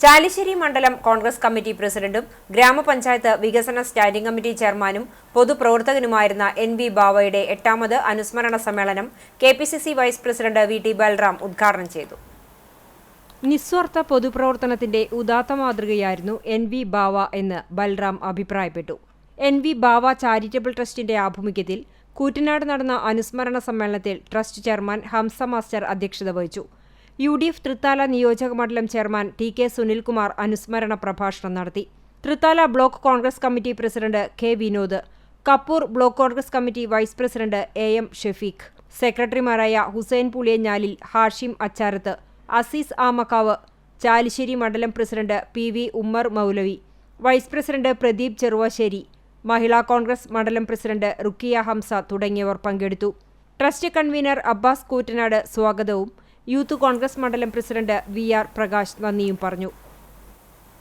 ചാലിശ്ശേരി മണ്ഡലം കോൺഗ്രസ് കമ്മിറ്റി പ്രസിഡന്റും ഗ്രാമപഞ്ചായത്ത് വികസന സ്റ്റാൻഡിംഗ് കമ്മിറ്റി ചെയർമാനും പൊതുപ്രവർത്തകനുമായിരുന്ന NV ബാവയുടെ 8ാമത് അനുസ്മരണ സമ്മേളനം KPCC vice president VT Balram ഉദ്ഘാടനം ചെയ്തു. നിസ്വാർത്ഥ പൊതുപ്രവർത്തനത്തിന്റെ ഉദാത്ത മാതൃകയായിരുന്നു NV ബാവ എന്ന് ബൽറാം അഭിപ്രായപ്പെട്ടു. NV ബാവ ചാരിറ്റബിൾ ട്രസ്റ്റിന്റെ ആഭിമുഖ്യത്തിൽ കൂറ്റനാട് നടന്ന അനുസ്മരണ സമ്മേളനത്തിൽ ട്രസ്റ്റ് ചെയർമാൻ ഹംസ മാസ്റ്റർ അധ്യക്ഷത വഹിച്ചു. UDF തൃത്താല നിയോജക മണ്ഡലം ചെയർമാൻ TK സുനിൽകുമാർ അനുസ്മരണ പ്രഭാഷണം നടത്തി. Thrithala block Congress committee president K Vinod, Kappur block Congress committee vice president AM Shefeeq, സെക്രട്ടറിമാരായ ഹുസൈൻ പുളിയഞ്ഞാലിൽ, ഹാഷിം അച്ചാരത്ത്, അസീസ് ആമക്കാവ്, ചാലിശ്ശേരി മണ്ഡലം president PV Ummer Moulavi, vice president Pradeep Cheruvassery, Mahila Congress മണ്ഡലം പ്രസിഡന്റ് റുക്കിയ ഹംസ തുടങ്ങിയവർ പങ്കെടുത്തു. ട്രസ്റ്റ് കൺവീനർ അബ്ബാസ് കൂറ്റനാട് സ്വാഗതവും യൂത്ത് കോൺഗ്രസ് മണ്ഡലം പ്രസിഡന്റ് VR പ്രകാശ് നന്ദിയും പറഞ്ഞു.